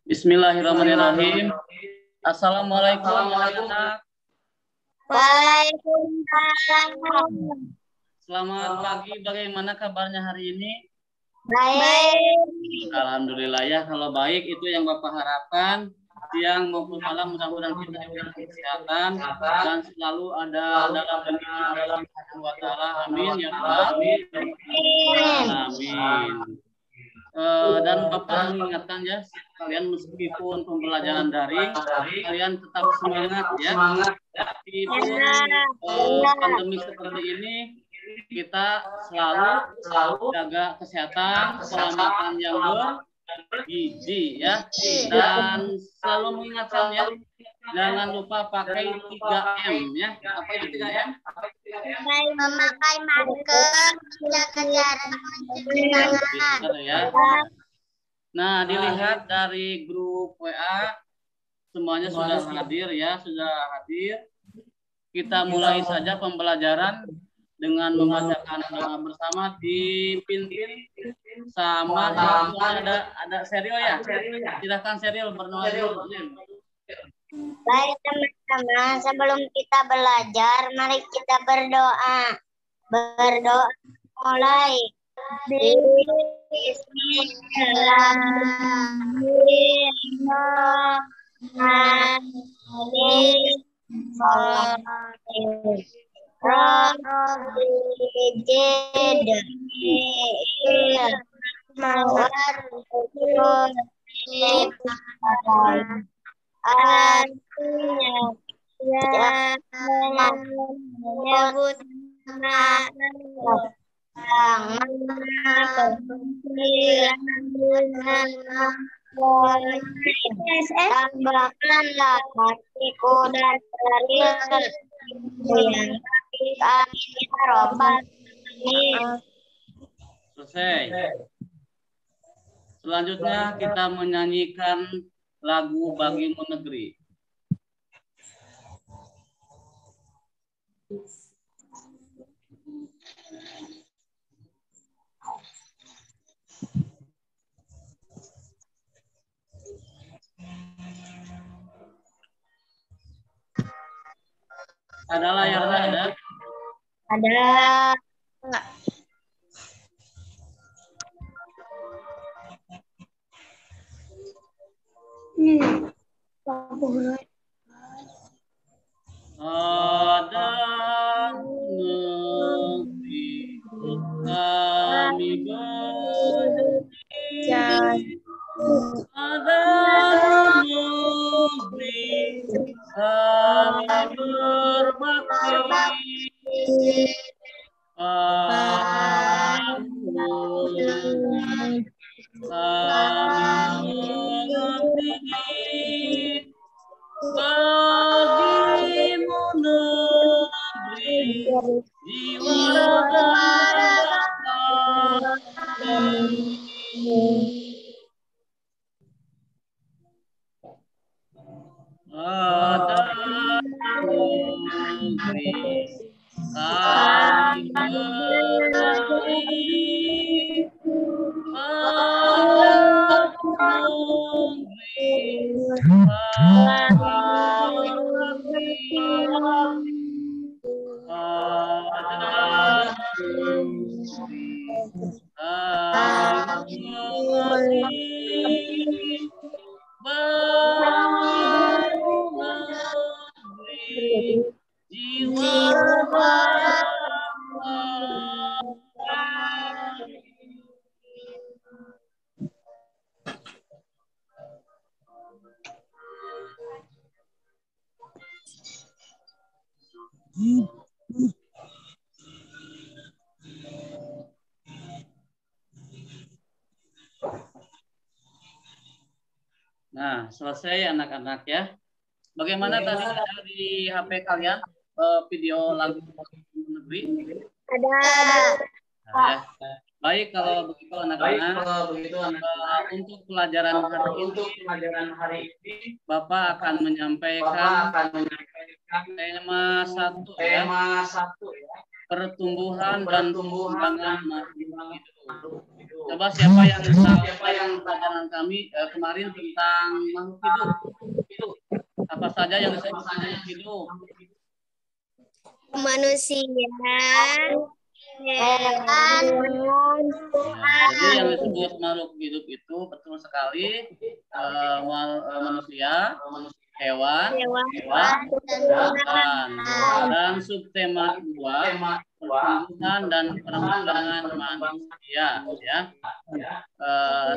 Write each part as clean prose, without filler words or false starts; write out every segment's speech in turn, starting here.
Bismillahirrahmanirrahim. Assalamualaikum anak-anak. Waalaikumsalam. Selamat pagi. Bagaimana kabarnya hari ini? Baik. Alhamdulillah ya. Kalau baik itu yang Bapak harapkan. Siang maupun malam mudah-mudahan kita diberikan kesehatan dan selalu ada dalam lindungan Allah Subhanahu wa taala. Amin ya rabbal alamin. Dan Bapak mengingatkan ya, kalian meskipun pembelajaran daring, kalian tetap semangat ya. Meskipun pandemi seperti ini, kita selalu jaga kesehatan, pola makan yang bergizi ya, dan selalu mengingatkan ya, jangan lupa pakai 3M ya. Apa itu 3M? Memakai masker, menjaga jarak, mencuci tangan. Ya. Nah, dilihat dari grup WA semuanya sudah hadir ya, sudah hadir. Kita mulai saja pembelajaran dengan membacakan doa bersama, dipimpin sama ada Serial ya. Silakan Serial berdoa dulu. Baik teman-teman, sebelum kita belajar, mari kita berdoa. Berdoa mulai. Menyebut tambahkanlah hatiku dan teringat yang amin ya robbal alamin. Selesai. Selanjutnya kita menyanyikan lagu Bagimu Negeri. Ada layarnya ada? Ada. Ada negeri kami berdiri, ada negeri kami berbakti, kami mengerti. Bagimu negeri jiwa raga ada negeri kami berdiri, ada negeri Nah, selesai anak-anak ya. Bagaimana tadi ada di HP kalian video lagu negeri? Ada. Nah, ya. Baik kalau begitu anak-anak. Untuk pelajaran hari ini, Bapak akan menyampaikan tema 1 ya. Pertumbuhan dan perkembangan makhluk hidup. Coba siapa yang pelajaran kami kemarin tentang makhluk hidup? Apa saja yang disebut makhluk hidup? Manusia, hewan, Jadi yang disebut makhluk hidup itu betul sekali manusia, hewan, dan subtema 2 pertumbuhan dan perkembangan manusia. Ya.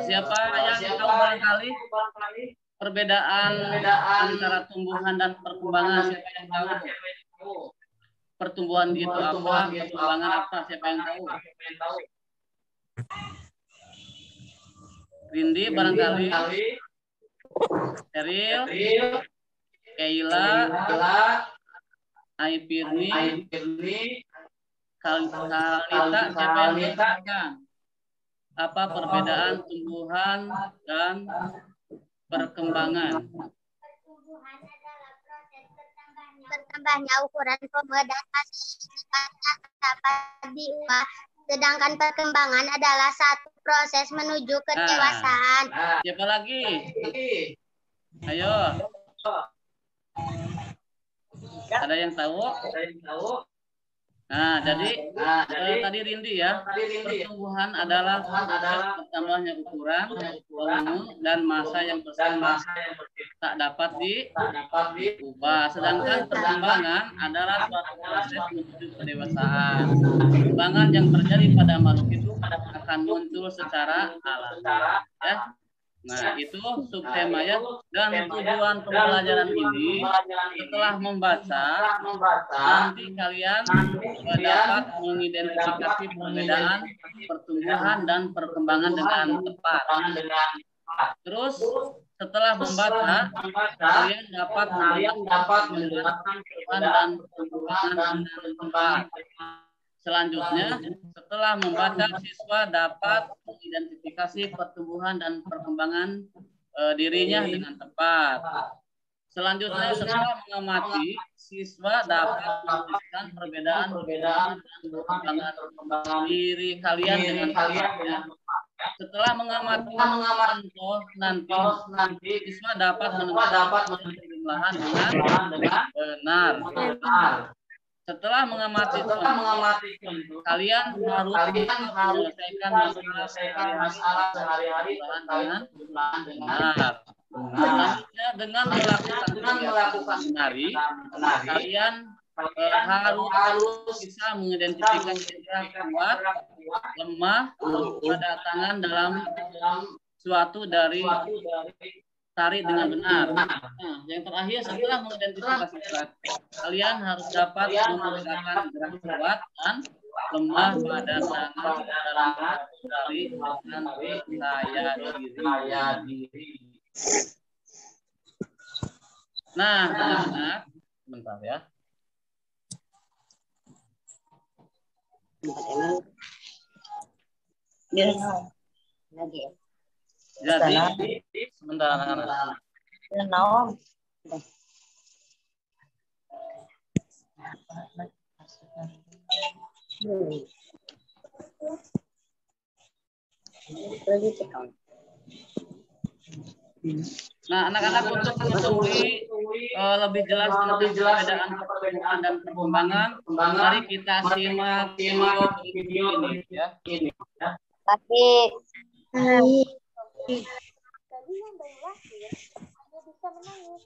Siapa yang tahu barangkali perbedaan antara tumbuhan dan perkembangan? Siapa yang tahu? Pertumbuhan itu apa? Perkembangan apa? Siapa yang tahu? Rindi barangkali. Eril, Keila, Aipirni, Kalita, siapa yang tahu? Apa perbedaan tumbuhan dan perkembangan? bertambahnya ukuran volume dan hasilnya dapat diubah, sedangkan perkembangan adalah satu proses menuju kedewasaan. Siapa lagi? Ayo. Ada yang tahu? Nah, jadi tadi Rindi ya, pertumbuhan adalah bertambahnya ukuran, volume, dan massa yang bersama tak dapat diubah. Sedangkan perkembangan adalah suatu proses menuju kedewasaan. Perkembangan yang terjadi pada makhluk itu akan muncul secara alami. Ya. Nah, itu subtema ya. Dan tujuan pembelajaran ini setelah membaca, nanti kalian dapat mengidentifikasi perbedaan pertumbuhan dan perkembangan dengan tepat. Terus setelah membaca, kalian dapat pertumbuhan dan perkembangan dengan tepat. Selanjutnya, setelah membaca, siswa dapat mengidentifikasi pertumbuhan dan perkembangan dirinya dengan tepat. Selanjutnya, setelah mengamati, siswa dapat menuliskan perbedaan dan perkembangan diri kalian dengan tepat. Setelah mengamati contoh nanti, siswa dapat menemukan penjumlahan dengan benar. Setelah mengamati contoh, kalian harus menyelesaikan masalah sehari-hari dengan benar. Selanjutnya, dengan melakukan menari, kalian harus bisa mengidentifikasi kuat, lemah, kedatangan dalam suatu dari tarik dengan benar. Nah, yang terakhir setelah mengidentifikasi gerak, kalian harus dapat membedakan gerak kuat dan lemah pada tangan dalam dari saya diri. Nah, sebentar ya. Jadi sebentar anak-anak. Nah, anak-anak untuk mengetahui lebih jelas tentang perbedaan pertumbuhan dan perkembangan, mari kita simak video ini ya. Baik. Bayi yang baru lahir hanya bisa menangis.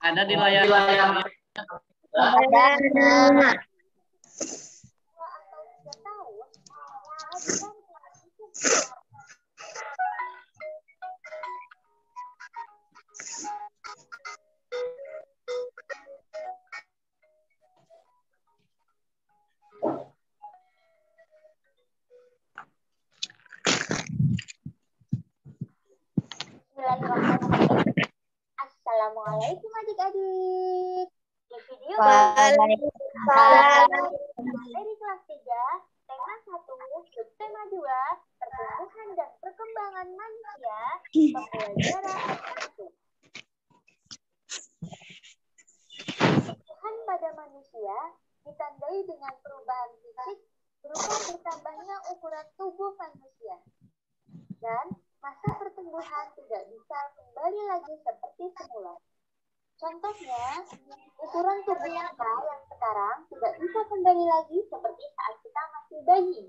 Ada di layar. Ada. Assalamualaikum adik-adik. Di video dari kelas 3, tema 1, subtema 2, pertumbuhan dan perkembangan manusia, pembelajaran 1. Tumbuhan pada pada manusia ditandai dengan perubahan fisik berupa bertambahnya ukuran tubuh manusia. Dan masa pertumbuhan tidak bisa kembali lagi seperti semula. Contohnya, ukuran tubuh kita yang sekarang tidak bisa kembali lagi seperti saat kita masih bayi.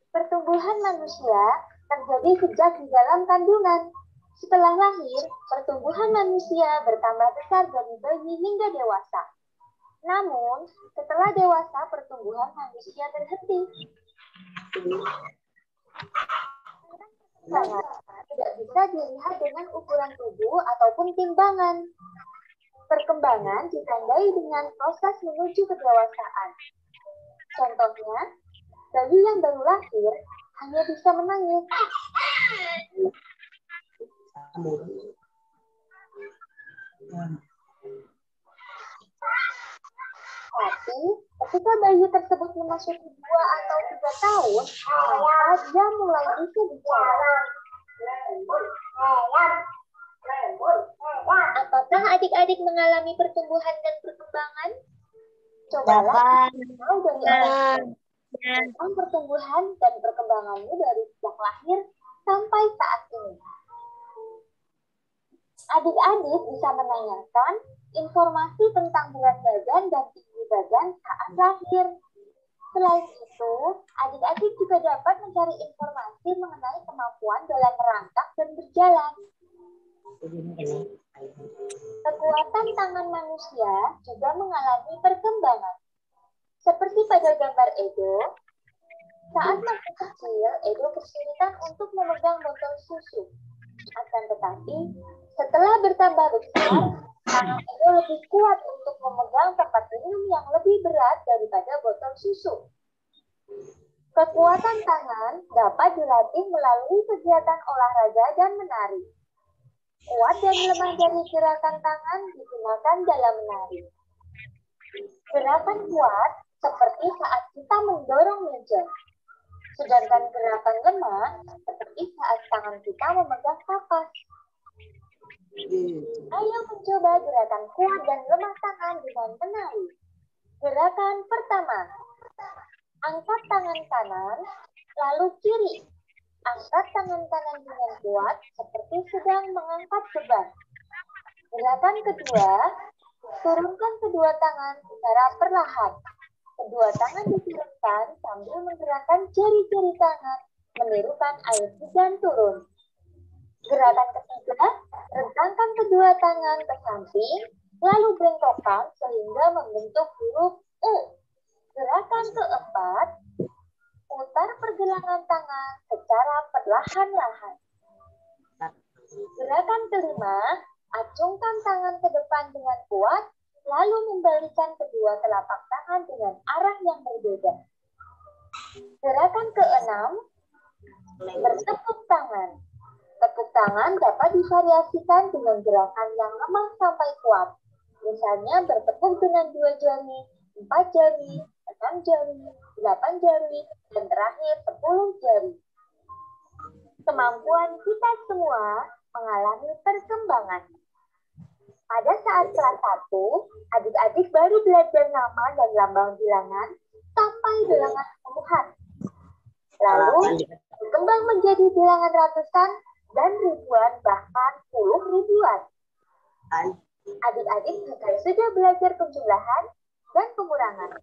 Pertumbuhan manusia terjadi sejak di dalam kandungan. Setelah lahir, pertumbuhan manusia bertambah besar dari bayi hingga dewasa. Namun, setelah dewasa, pertumbuhan manusia terhenti. Tidak bisa dilihat dengan ukuran tubuh ataupun timbangan. Perkembangan ditandai dengan proses menuju kedewasaan. Contohnya, bayi yang baru lahir hanya bisa menangis. Tapi, ketika bayi tersebut memasuki 2 atau 3 tahun, maka dia mulai bisa bicara. Apakah adik-adik mengalami pertumbuhan dan perkembangan? Cobalah tahu dari tentang pertumbuhan dan perkembangannya dari sejak lahir sampai saat ini. Adik-adik bisa menanyakan informasi tentang berat badan dan tinggi badan saat lahir. Selain itu, adik-adik juga dapat mencari informasi mengenai kemampuan dalam merangkak dan berjalan. Kekuatan tangan manusia juga mengalami perkembangan. Seperti pada gambar Edo, saat masih kecil, Edo kesulitan untuk memegang botol susu. Akan tetapi, setelah bertambah besar, tangan Edo lebih kuat untuk memegang tempat minum yang lebih berat daripada botol susu. Kekuatan tangan dapat dilatih melalui kegiatan olahraga dan menari. Kuat dan lemah dari gerakan tangan digunakan dalam menari. Gerakan kuat seperti saat kita mendorong meja. Sedangkan gerakan lemah seperti saat tangan kita memegang kapas. Ayo mencoba gerakan kuat dan lemah tangan dengan menari. Gerakan pertama. Angkat tangan kanan, lalu kiri. Angkat tangan kanan dengan kuat seperti sedang mengangkat beban. Gerakan kedua. Turunkan kedua tangan secara perlahan. Kedua tangan diturunkan sambil menggerakkan jari-jari tangan, menirukan air hujan turun. Gerakan ketiga, rentangkan kedua tangan ke samping, lalu bengkokkan sehingga membentuk huruf U. Gerakan keempat, putar pergelangan tangan secara perlahan-lahan. Gerakan kelima, acungkan tangan ke depan dengan kuat, lalu membalikan kedua telapak tangan dengan arah yang berbeda. Gerakan keenam, bertepuk tangan. Tepuk tangan dapat divariasikan dengan gerakan yang lemah sampai kuat. Misalnya bertepuk dengan 2 jari, 4 jari, 6 jari, 8 jari, dan terakhir 10 jari. Kemampuan kita semua mengalami perkembangan. Pada saat kelas 1, adik-adik baru belajar nama dan lambang bilangan sampai bilangan puluhan. Lalu berkembang menjadi bilangan ratusan dan ribuan, bahkan puluh ribuan. Adik-adik juga sudah belajar penjumlahan dan pengurangan.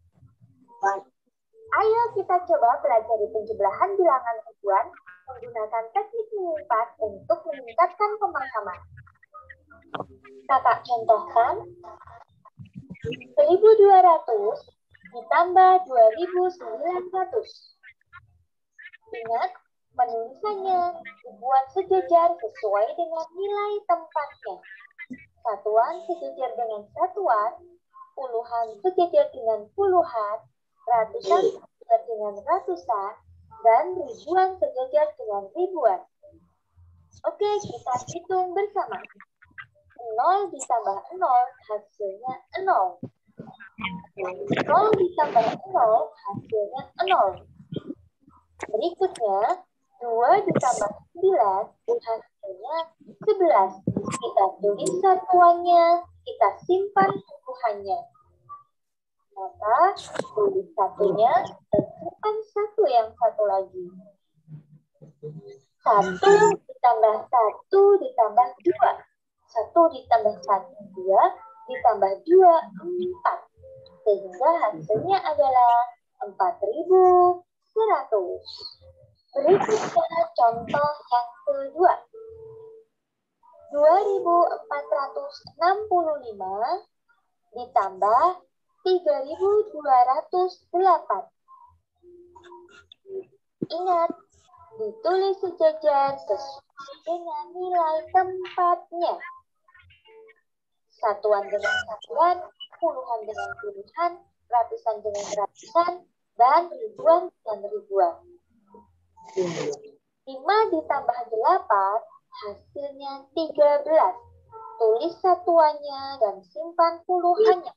Ayo kita coba pelajari penjumlahan bilangan ribuan menggunakan teknik mengikat untuk meningkatkan pemahaman. Kakak contohkan, 1.200 ditambah 2.900. Ingat, penulisannya dibuat sejajar sesuai dengan nilai tempatnya. Satuan sejajar dengan satuan, puluhan sejajar dengan puluhan, ratusan sejajar dengan ratusan, dan ribuan sejajar dengan ribuan. Oke, kita hitung bersama. 0 ditambah 0 hasilnya 0. 0 ditambah 0 hasilnya 0. Berikutnya, 2 ditambah 9 hasilnya 11. Kita tulis satuannya, kita simpan puluhannya. Maka tulis satunya dan simpan satu yang satu lagi. 1 ditambah 1 ditambah 2. 1 ditambah 1, 2, ditambah 2, 4. Sehingga hasilnya adalah 4.100. Berikutnya contoh yang kedua. 2.465 ditambah 3.208. Ingat, ditulis sejajar sesuai dengan nilai tempatnya. Satuan dengan satuan, puluhan dengan puluhan, ratusan dengan ratusan, dan ribuan dengan ribuan. 5 ditambah 8 hasilnya 13. Tulis satuannya dan simpan puluhannya.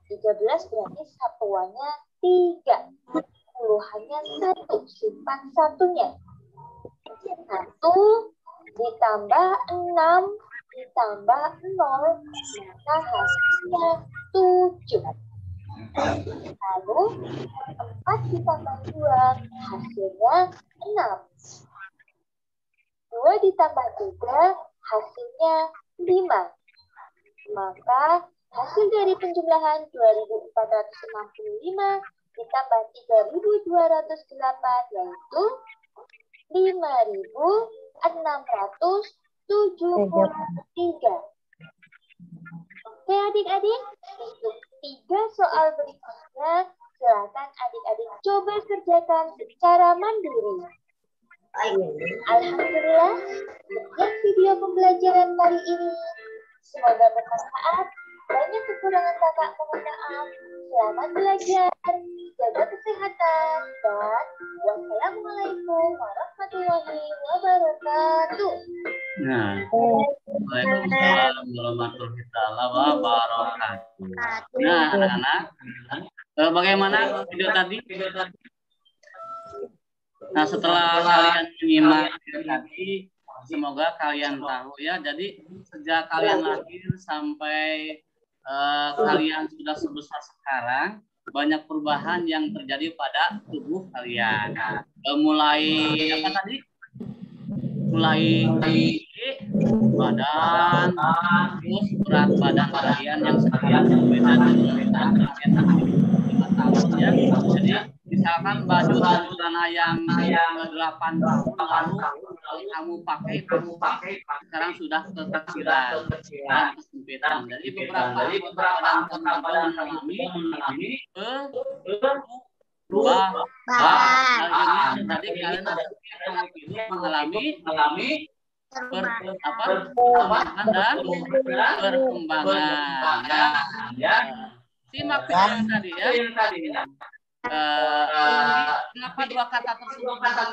13 berarti satuannya 3. Puluhannya 1, simpan satunya. 1 ditambah 6 ditambah 0, maka hasilnya 7. Lalu 4 ditambah 2 hasilnya 6. 2 ditambah 3 hasilnya 5. Maka hasil dari penjumlahan 2.465 ditambah 3.208 yaitu 5.673. Oke adik-adik, untuk 3 soal berikutnya silakan adik-adik coba kerjakan secara mandiri. Alhamdulillah, sekian video pembelajaran kali ini. Semoga bermanfaat. Banyak kekurangan kakak mohon maaf. Selamat belajar, jaga kesehatan, dan wassalamualaikum warahmatullahi wabarakatuh. Nah, waalaikumsalam warahmatullahi wabarakatuh. Nah, anak-anak, bagaimana video tadi? Nah, setelah kalian menyimak tadi, semoga kalian tahu ya. Jadi sejak kalian lahir sampai kalian sudah sebesar sekarang, banyak perubahan yang terjadi pada tubuh kalian. Mulai apa tadi? Mulai badan, terus berat badan kalian yang sekarang berbeda dengan kalian 5 tahun ya. Jadi misalkan baju celana yang 8 tahun lalu kamu pakai sekarang sudah kekecilan dan kesempitan. Jadi beberapa badan kamu mengalami berubah. Tadi kalian mengalami perkembangan dan perkembangan ya. Simak yang tadi ya. Kenapa 2 kata tersebut digunakan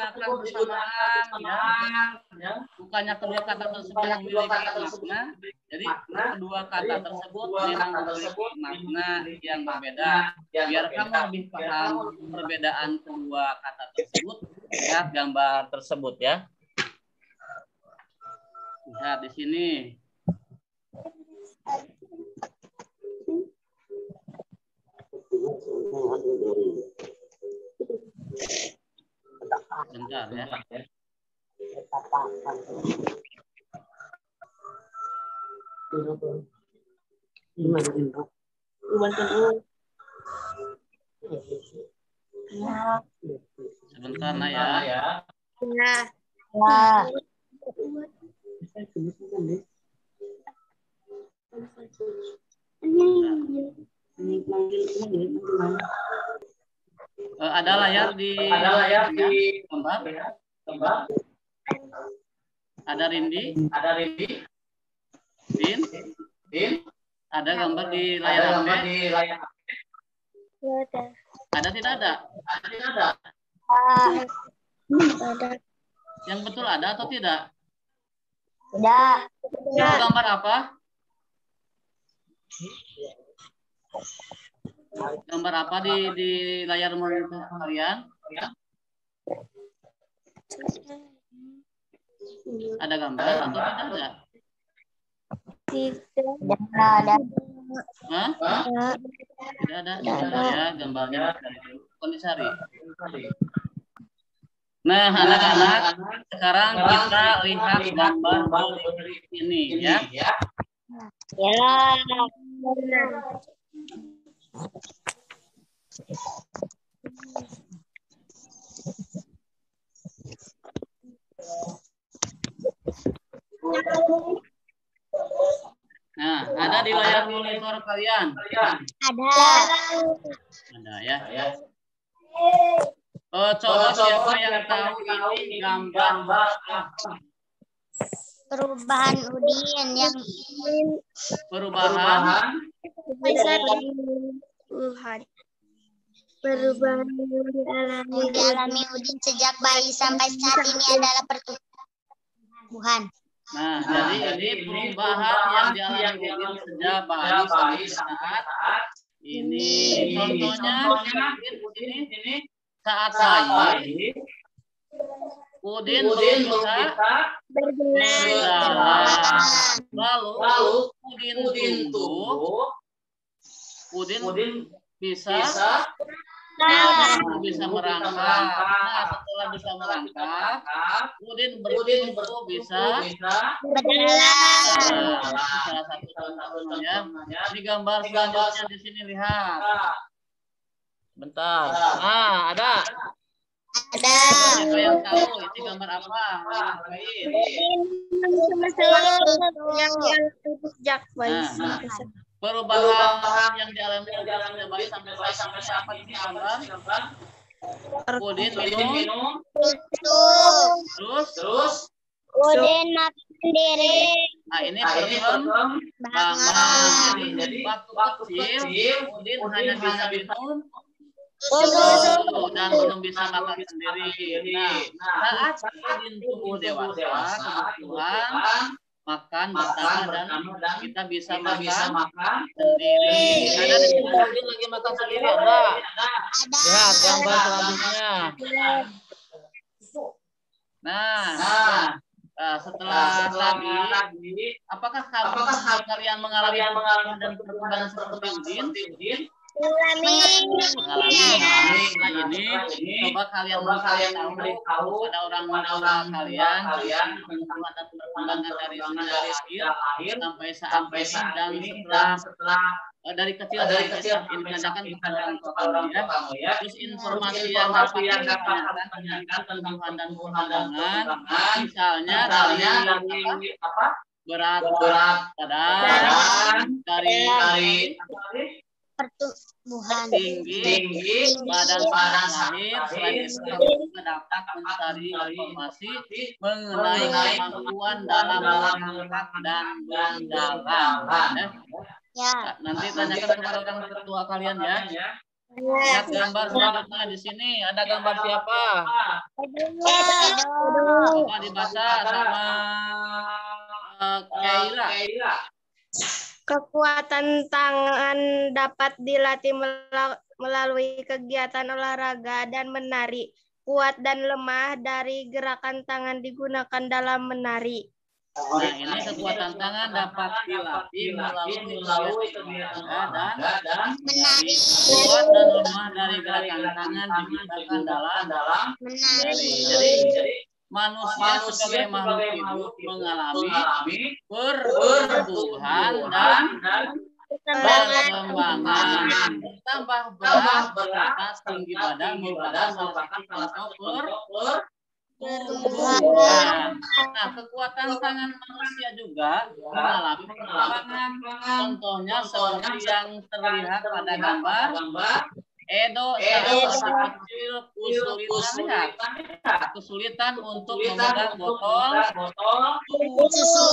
bersamaan ya? Bukannya kedua kata tersebut memiliki makna. Jadi kedua kata tersebut memang memiliki makna yang berbeda. Biar kamu lebih paham perbedaan kedua kata tersebut, lihat gambar tersebut ya. Lihat di sini. Bentar ya. Sebentar nah ya. Ada layar di gambar. Ada Rindi. Din. Ada gambar di layar HP. Ada tidak ada? Ada. Yang betul ada atau tidak? Tidak. Itu gambar apa? Gambar apa di layar monitor kalian? Ada gambar atau tidak ada? Tidak ada. Hah? Tidak ada ya gambarnya dari dulu. Kondisari. Nah, anak-anak, sekarang kita lihat gambar berikut ini ya. Ya. Nah, ada di layar monitor kalian? Ada. Ada ya. Coba siapa yang tahu ini gambar apa? Perubahan Udin yang Perubahan perubahan yang dialami Udin sejak bayi sampai saat ini adalah pertumbuhan. Nah, jadi ini perubahan yang dialami Udin sejak bayi sampai saat ini. Contohnya ini saat bayi Udin belum bisa berjalan. Lalu Udin tumbuh. Udin bisa merangkak. Nah, setelah bisa merangkak, Udin bertumbuh bisa berjalan. Salah satu contohnya. Ini gambar selanjutnya di sini lihat. Bentar. Nah, ada. Siapa yang tahu ini gambar apa? Nah, perubahan yang dialami dari bayi sampai apa ini gambar? Udin minum. Terus Udin makan sendiri. Nah, ini perkembangan. Jadi waktu kecil Udin hanya bisa minum dan belum bisa makan sendiri. Nah, saat Udin tumbuh dewasa, kebutuhan makan bertambah dan kita bisa makan sendiri. Ada di sini Udin lagi makan sendiri, ada? Lihat gambar selanjutnya. Nah, setelah tadi, apakah kalian mengalami dan perkembangan seperti Udin? Mengalami. Nah, ini coba kalian tahu pada orang kalian perkembangan dan perkembangan dari lahir sampai saat ini dan setelah dari kecil ini menandakan kepada orang tua kamu ya. Terus informasi yang dapat ditanyakan pertumbuhan dan perkembangan, misalnya dari berat badan, dari pertumbuhan tinggi, badan lahir. Selain itu kamu juga dapat mencari informasi mengenai kemampuan dalam merangkak dan berjalan. Ya. Nanti tanyakan kepada orang tua kalian ya. Lihat gambar selanjutnya di sini. Ada gambar siapa? Coba dibaca sama Kaila. Kekuatan tangan dapat dilatih melalui kegiatan olahraga dan menari. Kuat dan lemah dari gerakan tangan digunakan dalam menari. Nah, ini kekuatan tangan dapat dilatih melalui kegiatan olahraga dan menari. Kuat dan lemah dari gerakan tangan digunakan dalam menari. Jadi manusia sebagai makhluk hidup mengalami pertumbuhan dan perkembangan. Tambah berat serta tinggi badan merupakan salah satu pertumbuhan. Nah, kekuatan tangan manusia juga mengalami perkembangan. Contohnya seperti yang terlihat pada gambar Edo saat kecil kesulitan untuk memegang botol susu.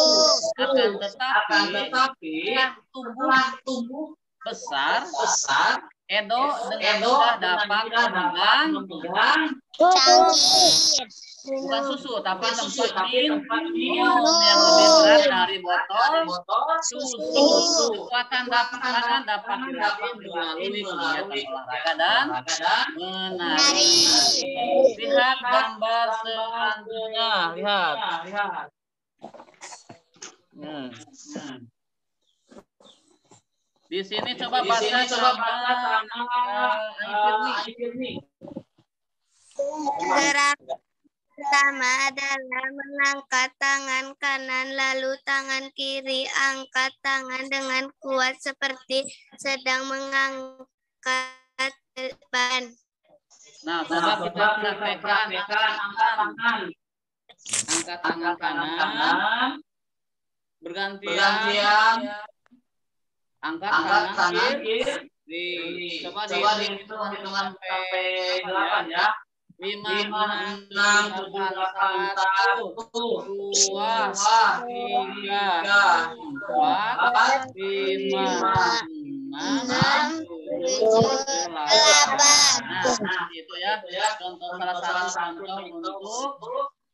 Akan tetapi setelah tumbuh besar, Edo dengan mudah dapat memegang bukan susu, tapi tempat minum yang lebih berat dari botol susu. Kekuatan tangan dapat dilatih melalui kegiatan olahraga dan menari. Lihat gambar selanjutnya. Lihat. Di sini coba baca sama Aifirni. Gerak pertama adalah mengangkat tangan kanan, lalu tangan kiri angkat tangan dengan kuat seperti sedang mengangkat beban. Nah, coba kita praktekkan angkat tangan kanan, bergantian angkat tangan kiri. Coba dihitung sampai 8 ya. 5, 6, 7, 8, 1, 2, 3, 4, 5, 6, 7, 8. Nah, itu ya. Contoh salah satu contoh untuk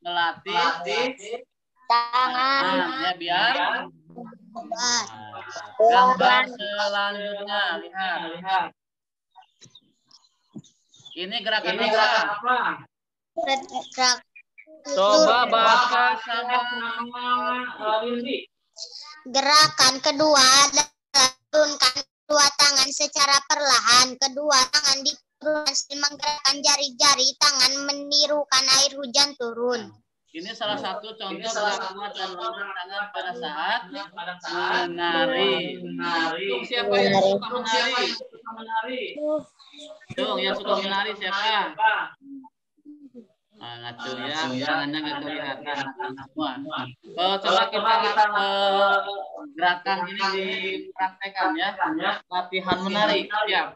melatih tangan ya biar. Gambar selanjutnya lihat. Ini gerakan apa? Coba baca sama Windy. Gerakan kedua adalah turunkan kedua tangan secara perlahan. Kedua tangan diturunkan sambil menggerakkan jari-jari tangan menirukan air hujan turun. Ini salah satu contoh gerakan tangan pada saat menari. Siapa yang suka menari? Dong, yang suka menari siapa? Ngaco ya, tangannya nggak kelihatan semua. Coba kita gerakan ini dipraktekkan ya. Latihan menari, siap.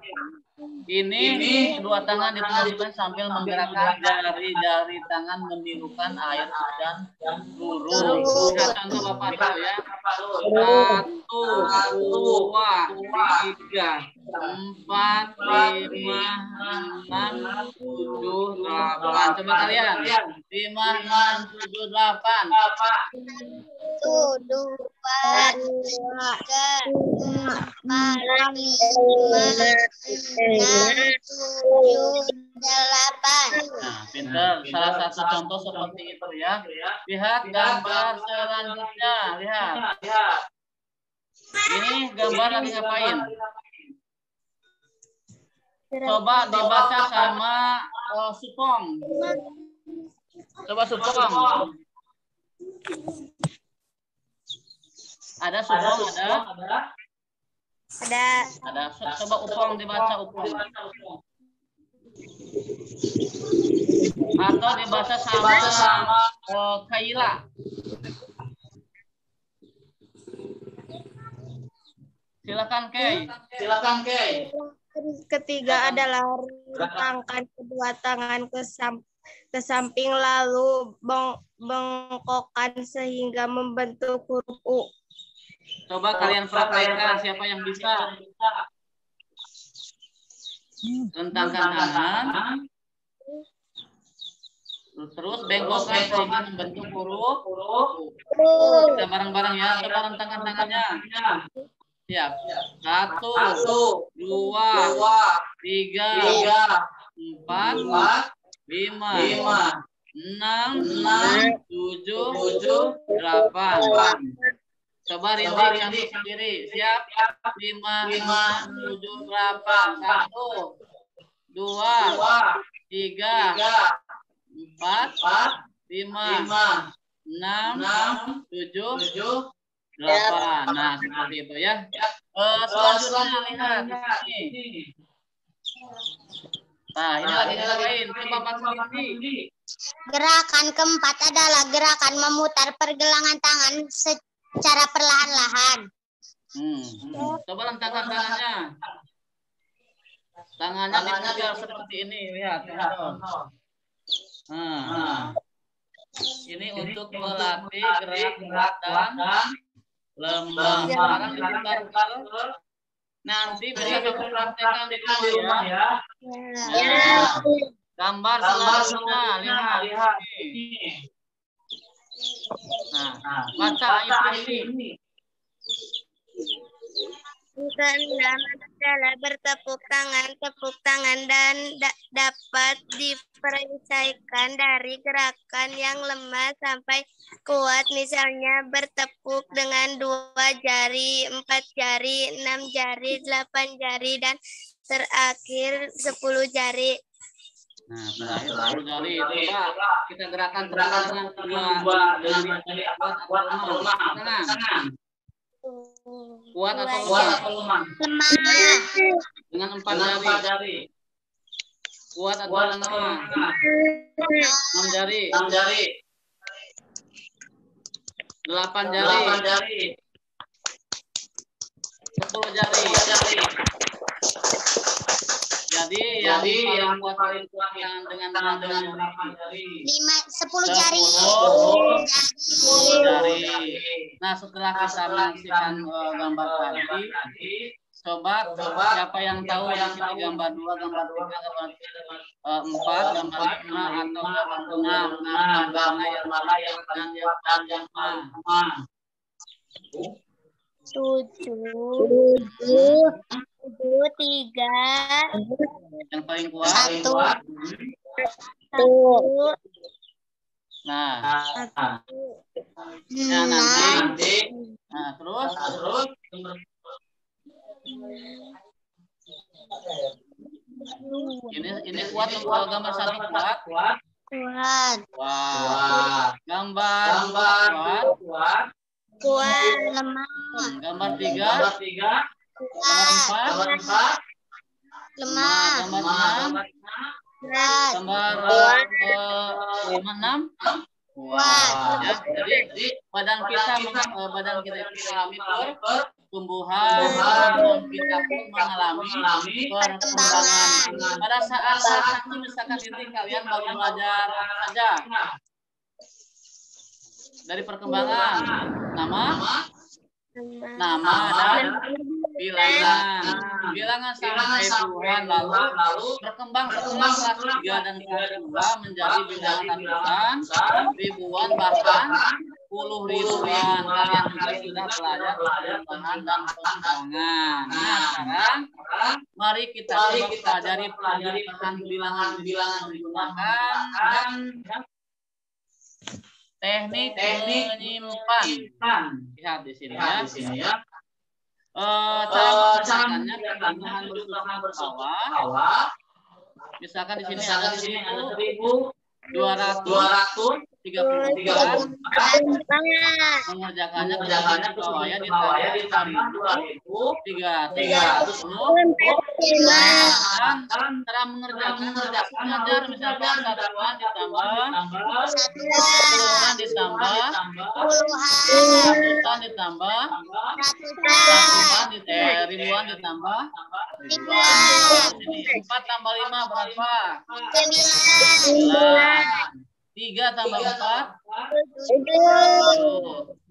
Ini kedua tangan diturunkan sambil menggerakkan jari-jari tangan menirukan air hujan turun. Lihat contoh Bapak dulu ya. 1, 2, 3, 4, 5, 6, 7, 8. Coba kalian. 5, 6, 7, 8. 1, 2, 3, 4, 5, 6, 7, 8. Nah, pintar. Salah satu contoh seperti itu ya. Lihat gambar selanjutnya. Lihat. Ini gambar lagi ngapain? Coba dibaca sama Supong. Coba Supong. Ada Supong, ada. Coba Upong dibaca Upong. Atau dibaca sama Kaila. Silakan Kay. Ketiga adalah rentangkan kedua tangan ke samping lalu bengkokkan sehingga membentuk huruf U. Coba kalian praktekkan siapa yang bisa. Rentangkan tangan. Terus bengkokkan sehingga membentuk huruf U. Kita bareng-bareng ya. Coba rentangkan tangannya. Siap. 1, 2, 3, 4, 5, 6, 7, 8. Coba rintik cantik sendiri. Siap. 5, 7, 8. 1, 2, 3, 4, 5, 6, 7, 8. Nah, seperti itu ya. Selanjutnya lihat ini. Nah, ini lagi ngapain? Coba Pak Windy. Gerakan keempat adalah gerakan memutar pergelangan tangan secara perlahan-lahan. Coba lentangkan tangannya. Tangannya diputar seperti ini, lihat. Ini untuk melatih gerak dan lembang. Sekarang diputar. Nanti bisa kita praktekkan dulu ya. Gambar selanjutnya, lihat. Nah, baca ini. Keenam adalah bertepuk tangan. Tepuk tangan dan dapat dipercayai dari gerakan yang lemah sampai kuat. Misalnya bertepuk dengan 2 jari, 4 jari, 6 jari, 8 jari, dan terakhir 10 jari. Nah, terakhir 10 jari. Coba kita gerakan tepuk dengan kuat atau lemah. Tangan. Kuat atau lemah? Lemah. Dengan 4 jari. Kuat atau lemah? 6 jari. 8 jari. 10 jari. Jadi yang paling kuat yang dengan 8 jari. 10 jari. 10 jari. Nah, setelah kita menyaksikan gambar tadi, coba siapa yang tahu di sini gambar 2, gambar 3, gambar 4, gambar 5 atau gambar 6. Nah, gambar mana yang panjang? 7, 3. Yang paling kuat? 1. Nah, Nah, nanti. Nah, terus. Ini kuat untuk gambar 1 kuat. kuat. Wah. Gambar kuat. Lemah. Gambar 3. Gambar 4. Lemah. Gambar 6. Kuat. Gambar 6. Kuat. Ya, jadi badan kita mengalami pertumbuhan, dan kita pun mengalami perkembangan. Pada saat ini misalkan ini kalian baru belajar saja dari perkembangan nama dan bilangan sampai puluhan, lalu berkembang kelas 3 dan kelas 2 menjadi bilangan ratusan, ribuan, bahkan puluh ribuan. Kalian juga sudah belajar perkembangan dan perkembangan. Nah, sekarang mari kita coba pelajari bilangan menggunakan teknik menyimpan. Lihat di sini ya. Cara mengerjakannya pertambahan bersusun bawah. Misalkan di sini ada 1.233. Mengerjakannya ke bawahnya ditambah 2.310. Dan cara mengerjakan belajar misalkan satuan ditambah puluhan ditambah ratusan ditambah ribuan ditambah ribuan. 4 tambah 5 berapa? 9. 3 tambah 4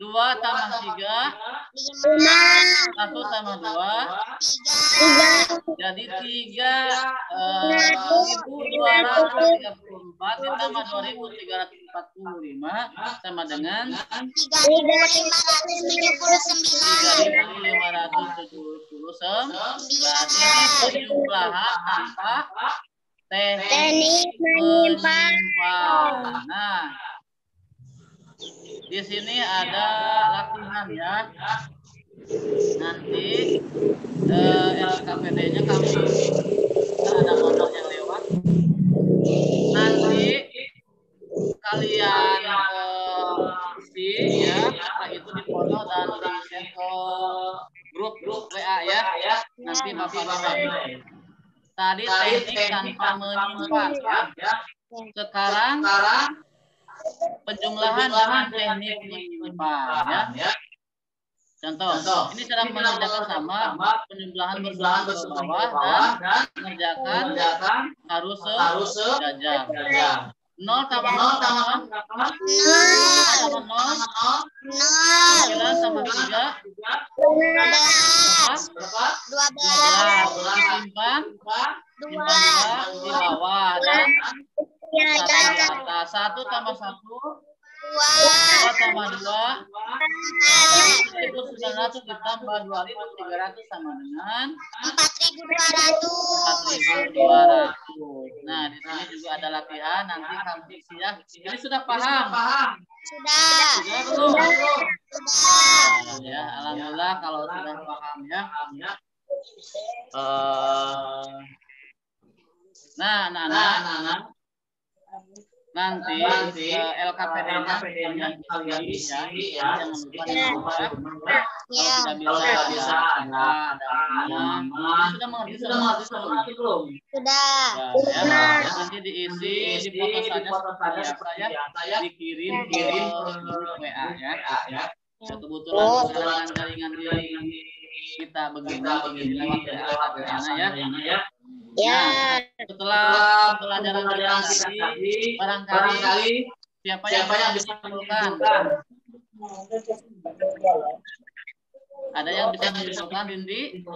2 tambah 3 1 tambah 2 jadi 3.234 ditambah 2.345 sama dengan 3.579. Ini penjumlahan tanpa teknik menyimpan. Nah, di sini ada latihan ya. Nanti SKPD-nya kami ada motor yang lewat. Nanti kalian isi ya, setelah itu difoto dan di-share ke grup WA ya. Nanti Bapak nilai. Tadi teknik tanpa menyimpan ya. Sekarang penjumlahan dengan teknik menyimpan ya. Contoh, ini cara mengerjakan sama penjumlahan bersusun ke bawah dan mengerjakan harus sejajar. 0 tambah 0 tambah 9 tambah 3 12 simpan di bawah dan 1 tambah 1 2 tambah 2. Itu 900 ditambah 2.300 sama dengan 4.200. 4.200. Nah, di sini juga ada latihan. Nanti kamu isi ya. Ini sudah paham? Sudah. Sudah belum? Sudah. Ya, alhamdulillah kalau sudah paham ya. Nah, anak-anak. Nanti LKPD-nya kalian isi ya. Jangan lupa Ya. tidak bisa ada sudah mengerti belum? Sudah. Ya, nanti diisi di foto saja saya dikirim ke grup WA ya. Kebetulan sekarang jaringan di kita begini lewat WA ya. Ya. Setelah pelajaran kita tadi, barangkali siapa yang bisa menyimpulkan? Ada yang bisa menyimpulkan, Rindi?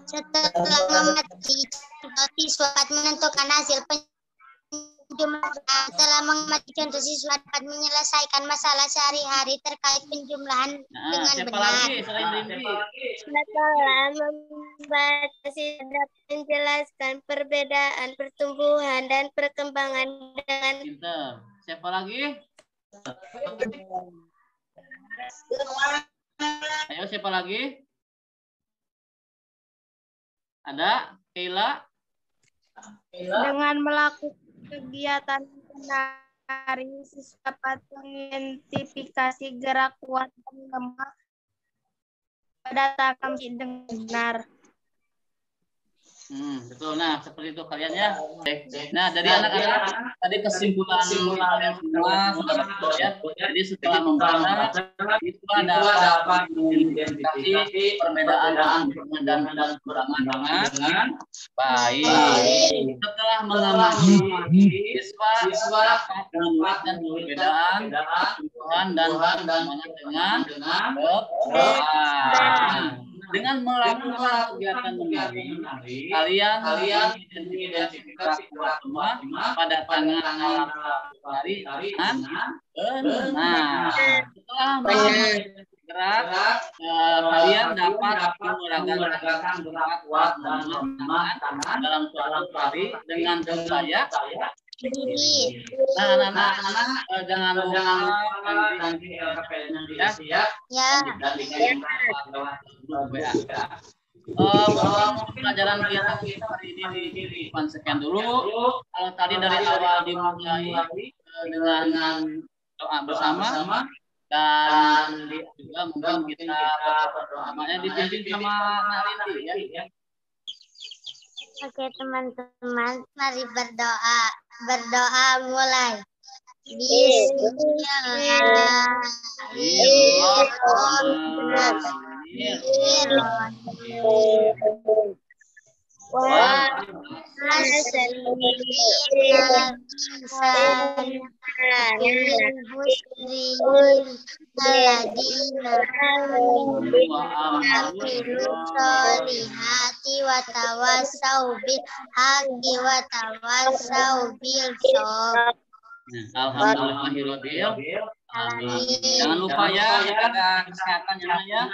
Setelah mengamati siswa dapat menentukan hasil penjumlahan, setelah mengamati contoh siswa dapat menyelesaikan masalah sehari-hari terkait penjumlahan dengan Siapa benar. lagi selain Rindi? Setelah membaca siswa dapat menjelaskan perbedaan pertumbuhan dan perkembangan dengan Pinter. Siapa lagi? Ayo, siapa lagi? Ada? Keila? dengan melakukan kegiatan menari, siswa dapat mengidentifikasi gerak kuat dan lemah pada tangan dengan benar. Betul. Nah, seperti itu kalian ya. Nah, dari anak-anak tadi kesimpulan kalian semua sudah ya. Jadi setelah membaca siswa dapat mengidentifikasi perbedaan dan kekurangan dengan baik. Setelah mengamati siswa dapat menulis dan perbedaan kebutuhan dan perkembangan dengan tepat. Dengan melakukan kegiatan menari, kalian mengidentifikasi gerak lemah pada tangan alat menari dengan benar. Setelah mengidentifikasi gerak, kalian dapat menggunakan gerak kuat dan lemah tangan dalam suatu tari dengan gaya. Nah, anak-anak jangan lupa nanti LKPD ya. Ya. Pelajaran kita hari ini di sekian dulu. Kalau tadi dari awal dimulai dengan doa bersama dan juga mungkin kita berdoa dipimpin sama Narinti ya. Oke teman-teman, mari berdoa. Berdoa mulai. Bismillahirrahmanirrahim. Alhamdulillahirobbil. Jangan lupa ya jaga kesehatan ya.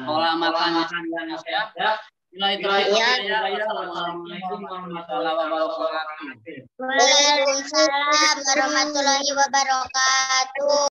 Pola makannya ya. Waalaikumsalam warahmatullahi wabarakatuh.